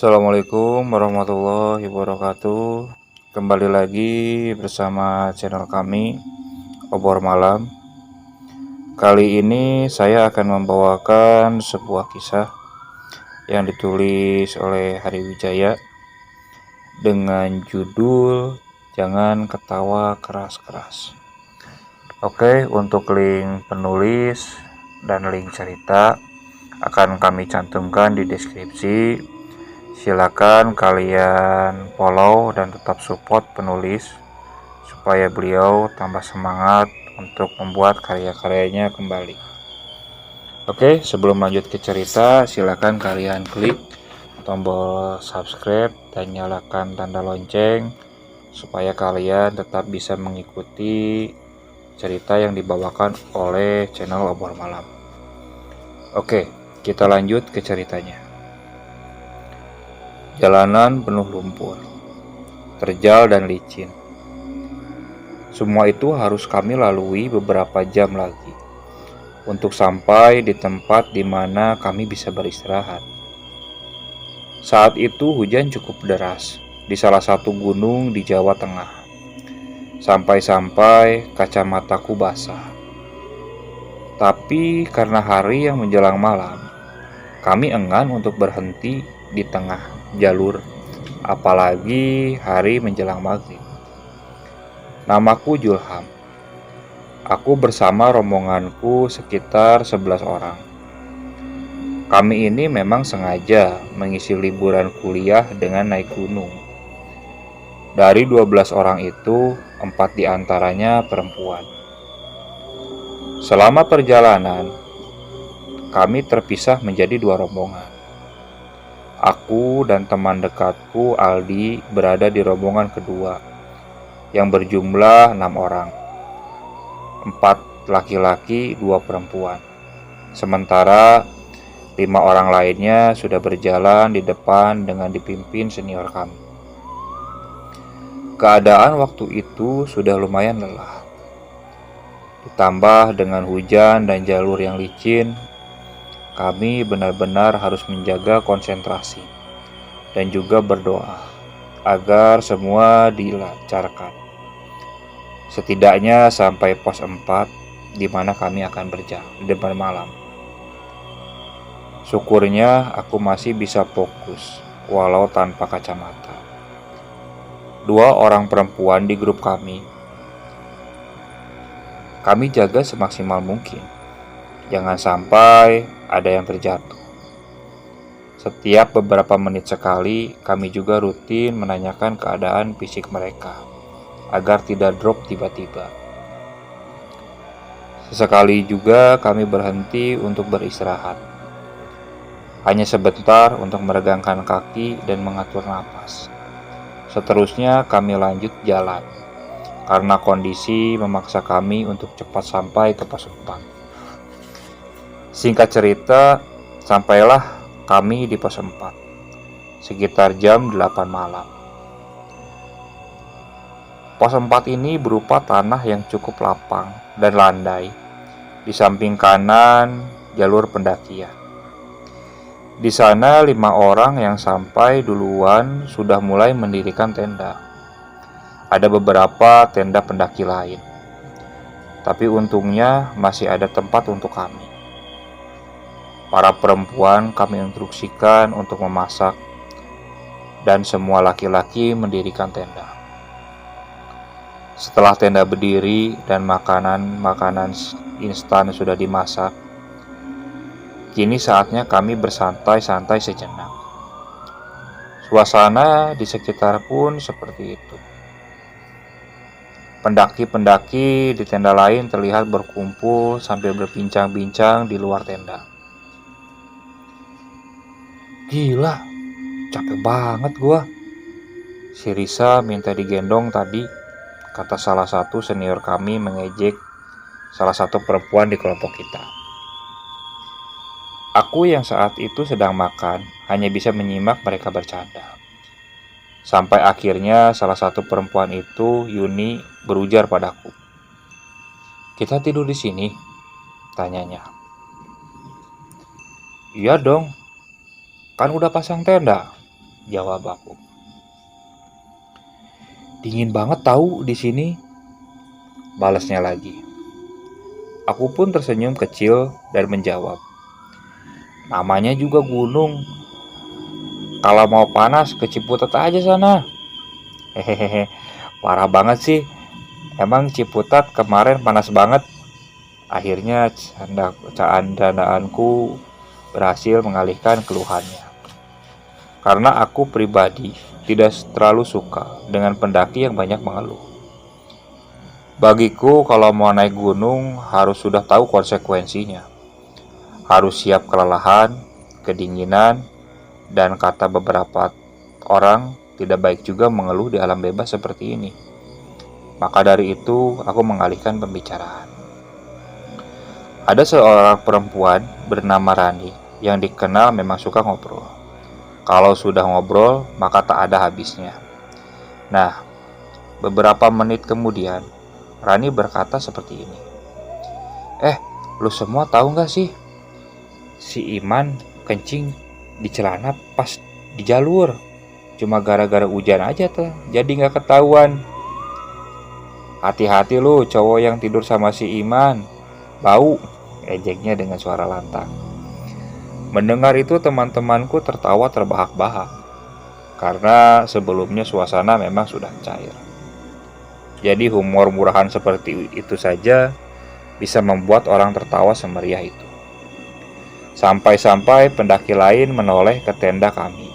Assalamualaikum warahmatullahi wabarakatuh. Kembali lagi bersama channel kami Obor Malam. Kali ini saya akan membawakan sebuah kisah yang ditulis oleh Hari Wijaya dengan judul Jangan Ketawa Keras-Keras. Oke, untuk link penulis dan link cerita akan kami cantumkan di deskripsi. Silakan kalian follow dan tetap support penulis supaya beliau tambah semangat untuk membuat karya-karyanya kembali. Oke, sebelum lanjut ke cerita, silakan kalian klik tombol subscribe dan nyalakan tanda lonceng supaya kalian tetap bisa mengikuti cerita yang dibawakan oleh channel Obor Malam. Oke, kita lanjut ke ceritanya. Jalanan penuh lumpur, terjal dan licin. Semua itu harus kami lalui beberapa jam lagi untuk sampai di tempat di mana kami bisa beristirahat. Saat itu hujan cukup deras di salah satu gunung di Jawa Tengah. Sampai-sampai kacamataku basah. Tapi karena hari yang menjelang malam, kami enggan untuk berhenti di tengah jalur, apalagi hari menjelang maghrib. Namaku Julham. Aku bersama rombonganku sekitar 11 orang. Kami ini memang sengaja mengisi liburan kuliah dengan naik gunung. Dari 12 orang itu, 4 diantaranya perempuan. Selama perjalanan, kami terpisah menjadi 2 rombongan. Aku dan teman dekatku Aldi berada di rombongan kedua yang berjumlah 6 orang. 4 laki-laki, 2 perempuan. Sementara 5 orang lainnya sudah berjalan di depan dengan dipimpin senior kami. Keadaan waktu itu sudah lumayan lelah. Ditambah dengan hujan dan jalur yang licin, kami benar-benar harus menjaga konsentrasi dan juga berdoa agar semua dilancarkan. Setidaknya sampai pos 4 di mana kami akan bermalam. Syukurnya aku masih bisa fokus walau tanpa kacamata. 2 orang perempuan di grup kami jaga semaksimal mungkin. Jangan sampai ada yang terjatuh. Setiap beberapa menit sekali, kami juga rutin menanyakan keadaan fisik mereka agar tidak drop tiba-tiba. Sesekali juga kami berhenti untuk beristirahat. Hanya sebentar untuk meregangkan kaki dan mengatur napas. Seterusnya kami lanjut jalan karena kondisi memaksa kami untuk cepat sampai ke pos 4. Singkat cerita, sampailah kami di pos 4 sekitar jam 8 malam. Pos 4 ini berupa tanah yang cukup lapang dan landai. Di samping kanan jalur pendakian. Di sana 5 orang yang sampai duluan sudah mulai mendirikan tenda. Ada beberapa tenda pendaki lain. Tapi untungnya masih ada tempat untuk kami. Para perempuan kami instruksikan untuk memasak dan semua laki-laki mendirikan tenda. Setelah tenda berdiri dan makanan instan sudah dimasak, kini saatnya kami bersantai-santai sejenak. Suasana di sekitar pun seperti itu. Pendaki-pendaki di tenda lain terlihat berkumpul sambil berbincang-bincang di luar tenda. Gila, capek banget gua. Si Risa minta digendong tadi, kata salah satu senior kami mengejek salah satu perempuan di kelompok kita. Aku yang saat itu sedang makan hanya bisa menyimak mereka bercanda. Sampai akhirnya salah satu perempuan itu, Yuni, berujar padaku. "Kita tidur di sini?" tanyanya. "Iya dong, kan udah pasang tenda," jawab aku. Dingin banget tahu di sini, balasnya lagi. Aku pun tersenyum kecil dan menjawab, namanya juga gunung. Kalau mau panas ke Ciputat aja sana. Hehehe, parah banget sih. Emang Ciputat kemarin panas banget. Akhirnya candaan-candaanku berhasil mengalihkan keluhannya. Karena aku pribadi tidak terlalu suka dengan pendaki yang banyak mengeluh. Bagiku kalau mau naik gunung harus sudah tahu konsekuensinya. Harus siap kelelahan, kedinginan, dan kata beberapa orang tidak baik juga mengeluh di alam bebas seperti ini. Maka dari itu aku mengalihkan pembicaraan. Ada seorang perempuan bernama Rani yang dikenal memang suka ngobrol. Kalau sudah ngobrol maka tak ada habisnya. Nah, beberapa menit kemudian Rani berkata seperti ini. Lu semua tahu gak sih? Si Iman kencing di celana pas di jalur. Cuma gara-gara hujan aja tuh, jadi gak ketahuan. Hati-hati lu cowok yang tidur sama si Iman. Bau, ejeknya dengan suara lantang. Mendengar itu teman-temanku tertawa terbahak-bahak. Karena sebelumnya suasana memang sudah cair. Jadi humor murahan seperti itu saja bisa membuat orang tertawa semeriah itu. Sampai-sampai pendaki lain menoleh ke tenda kami.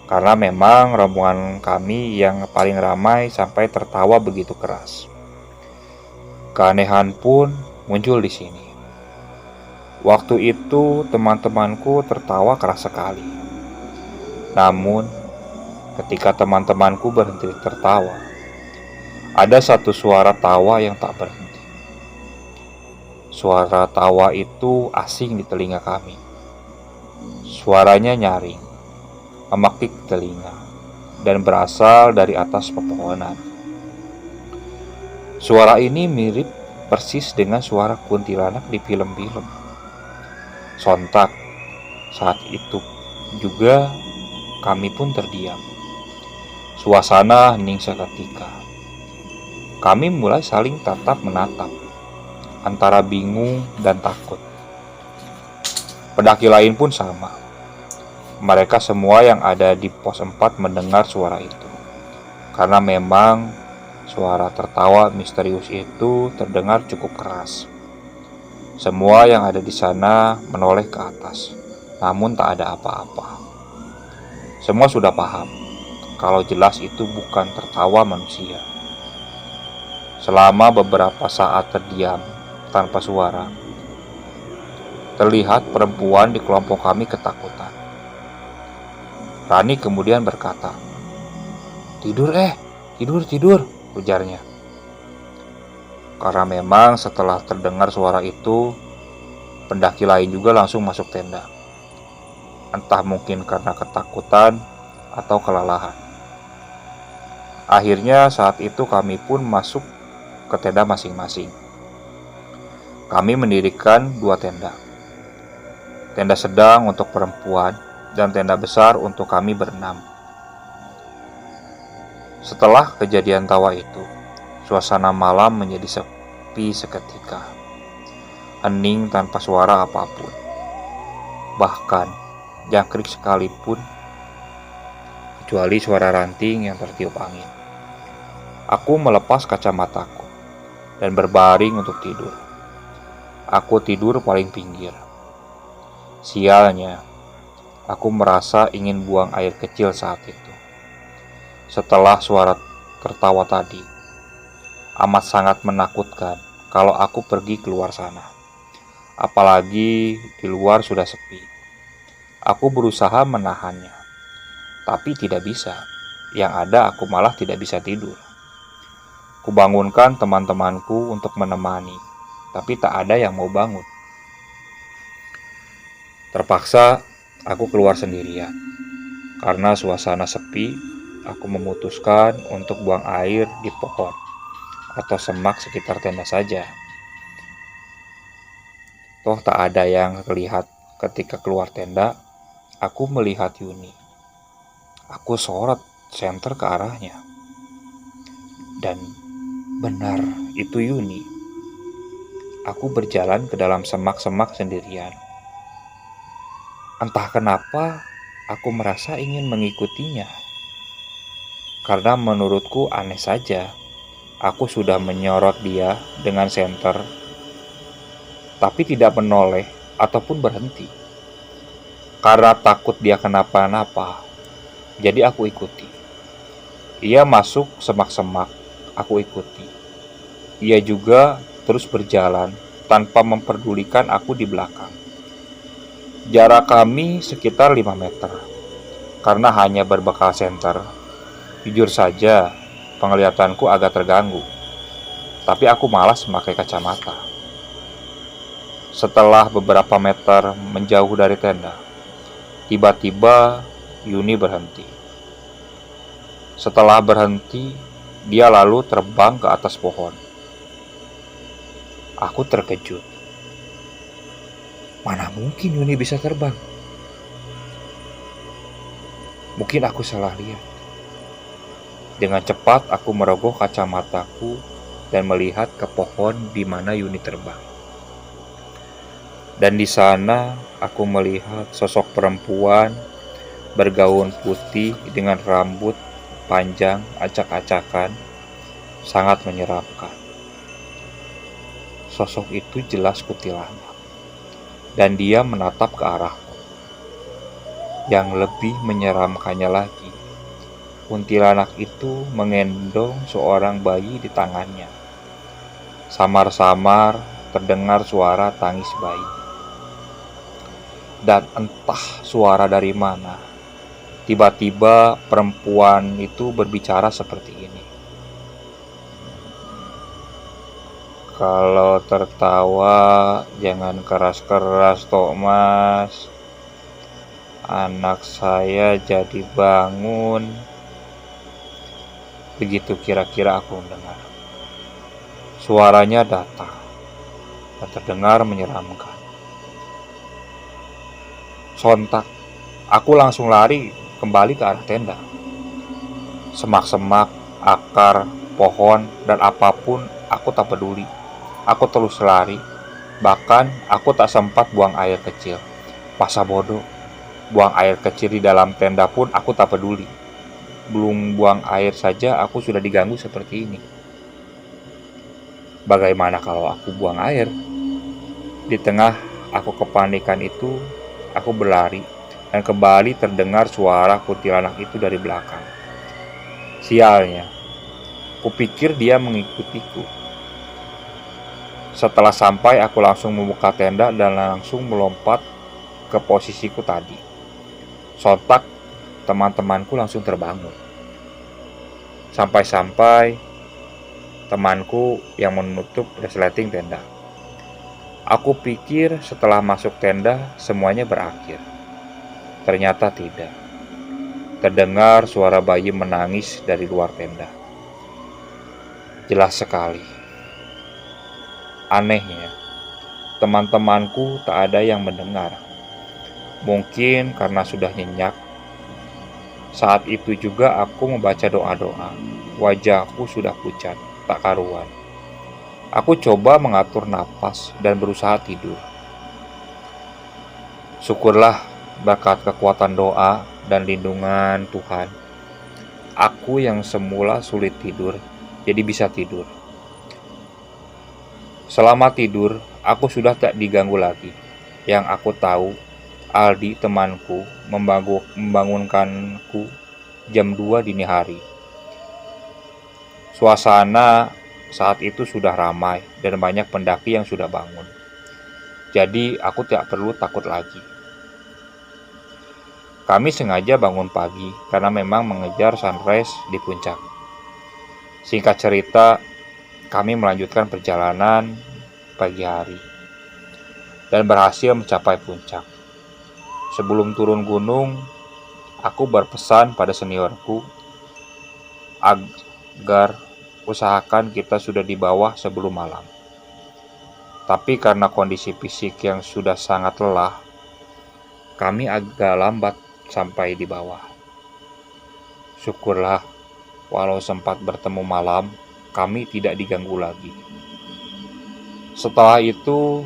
Karena memang rombongan kami yang paling ramai sampai tertawa begitu keras. Keanehan pun muncul di sini. Waktu itu teman-temanku tertawa keras sekali. Namun, ketika teman-temanku berhenti tertawa, ada satu suara tawa yang tak berhenti. Suara tawa itu asing di telinga kami. Suaranya nyaring, memakik telinga, dan berasal dari atas pepohonan. Suara ini mirip persis dengan suara kuntilanak di film-film. Sontak, saat itu juga kami pun terdiam. Suasana hening seketika. Kami mulai saling tatap menatap, antara bingung dan takut. Pendaki lain pun sama. Mereka semua yang ada di pos 4 mendengar suara itu. Karena memang suara tertawa misterius itu terdengar cukup keras. Semua yang ada di sana menoleh ke atas, namun tak ada apa-apa. Semua sudah paham kalau jelas itu bukan tertawa manusia. Selama beberapa saat terdiam tanpa suara, terlihat perempuan di kelompok kami ketakutan. Rani kemudian berkata, tidur, ujarnya. Karena memang setelah terdengar suara itu, pendaki lain juga langsung masuk tenda. Entah mungkin karena ketakutan atau kelelahan. Akhirnya saat itu kami pun masuk ke tenda masing-masing. Kami mendirikan 2 tenda. Tenda sedang untuk perempuan dan tenda besar untuk kami berenam. Setelah kejadian tawa itu, suasana malam menjadi sepi seketika. Hening tanpa suara apapun. Bahkan jangkrik sekalipun, kecuali suara ranting yang tertiup angin. Aku melepas kacamataku dan berbaring untuk tidur. Aku tidur paling pinggir. Sialnya, aku merasa ingin buang air kecil saat itu. Setelah suara tertawa tadi, amat sangat menakutkan kalau aku pergi keluar sana. Apalagi di luar sudah sepi. Aku berusaha menahannya, tapi tidak bisa. Yang ada aku malah tidak bisa tidur. Kubangunkan teman-temanku untuk menemani, tapi tak ada yang mau bangun. Terpaksa aku keluar sendirian. Karena suasana sepi, aku memutuskan untuk buang air di pohon atau semak sekitar tenda saja. Toh tak ada yang terlihat ketika keluar tenda. Aku melihat Yuni. Aku sorot senter ke arahnya. Dan benar, itu Yuni. Aku berjalan ke dalam semak-semak sendirian. Entah kenapa, aku merasa ingin mengikutinya. Karena menurutku aneh saja. Aku sudah menyorot dia dengan senter, tapi tidak menoleh ataupun berhenti. Karena takut dia kenapa-napa, jadi aku ikuti. Ia masuk semak-semak, aku ikuti. Ia juga terus berjalan tanpa memperdulikan aku di belakang. Jarak kami sekitar 5 meter. Karena hanya berbekal senter, jujur saja penglihatanku agak terganggu. Tapi aku malas memakai kacamata. Setelah beberapa meter menjauh dari tenda, tiba-tiba Yuni berhenti. Setelah berhenti, dia lalu terbang ke atas pohon. Aku terkejut. Mana mungkin Yuni bisa terbang? Mungkin aku salah lihat. Dengan cepat aku merogoh kacamataku dan melihat ke pohon di mana Yuni terbang. Dan di sana aku melihat sosok perempuan bergaun putih dengan rambut panjang acak-acakan, sangat menyeramkan. Sosok itu jelas kuntilanak, dan dia menatap ke arahku. Yang lebih menyeramkannya lagi, kuntilanak itu menggendong seorang bayi di tangannya. Samar-samar terdengar suara tangis bayi. Dan entah suara dari mana, tiba-tiba perempuan itu berbicara seperti ini. Kalau tertawa jangan keras-keras toh mas. Anak saya jadi bangun. Begitu kira-kira aku mendengar. Suaranya datar dan terdengar menyeramkan. Sontak, aku langsung lari kembali ke arah tenda. Semak-semak, akar, pohon, dan apapun aku tak peduli. Aku terus lari. Bahkan aku tak sempat buang air kecil. Masa bodoh, buang air kecil di dalam tenda pun aku tak peduli. Belum buang air saja aku sudah diganggu seperti ini. Bagaimana kalau aku buang air? Di tengah aku kepanikan itu, aku berlari dan kembali terdengar suara kuntilanak itu dari belakang. Sialnya, kupikir dia mengikutiku. Setelah sampai, aku langsung membuka tenda dan langsung melompat ke posisiku tadi. Sontak, teman-temanku langsung terbangun. Sampai-sampai temanku yang menutup resleting tenda. Aku pikir setelah masuk tenda semuanya berakhir. Ternyata tidak. Terdengar suara bayi menangis dari luar tenda. Jelas sekali. Anehnya, teman-temanku tak ada yang mendengar. Mungkin karena sudah nyenyak. Saat itu juga aku membaca doa-doa. Wajahku sudah pucat, tak karuan. Aku coba mengatur napas dan berusaha tidur. Syukurlah berkat kekuatan doa dan lindungan Tuhan, aku yang semula sulit tidur, jadi bisa tidur. Selama tidur, aku sudah tak diganggu lagi. Yang aku tahu, Aldi temanku membangunkanku jam 2 dini hari. Suasana saat itu sudah ramai dan banyak pendaki yang sudah bangun. Jadi aku tidak perlu takut lagi. Kami sengaja bangun pagi karena memang mengejar sunrise di puncak. Singkat cerita, kami melanjutkan perjalanan pagi hari dan berhasil mencapai puncak. Sebelum turun gunung, aku berpesan pada seniorku agar usahakan kita sudah di bawah sebelum malam. Tapi karena kondisi fisik yang sudah sangat lelah, kami agak lambat sampai di bawah. Syukurlah, walau sempat bertemu malam, kami tidak diganggu lagi. Setelah itu,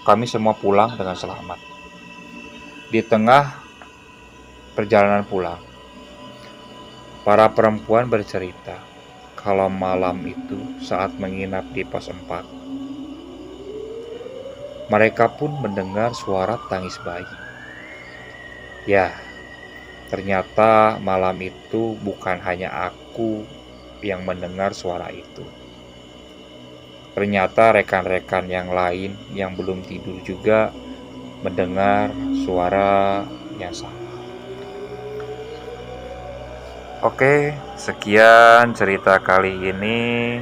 kami semua pulang dengan selamat. Di tengah perjalanan pulang, para perempuan bercerita kalau malam itu saat menginap di pos 4, mereka pun mendengar suara tangis bayi. Ya, ternyata malam itu bukan hanya aku yang mendengar suara itu. Ternyata rekan-rekan yang lain yang belum tidur juga mendengar suara yang sama. Oke, sekian cerita kali ini.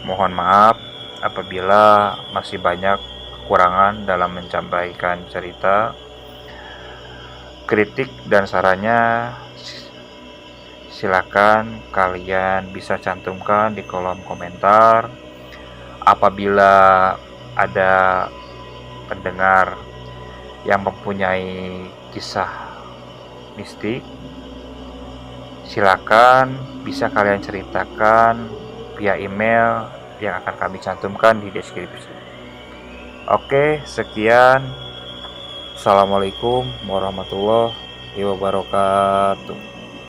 Mohon maaf apabila masih banyak kekurangan dalam menyampaikan cerita. Kritik dan sarannya silakan kalian bisa cantumkan di kolom komentar. Apabila ada pendengar yang mempunyai kisah mistik, silakan bisa kalian ceritakan via email yang akan kami cantumkan di deskripsi. Oke, sekian. Assalamualaikum warahmatullahi wabarakatuh.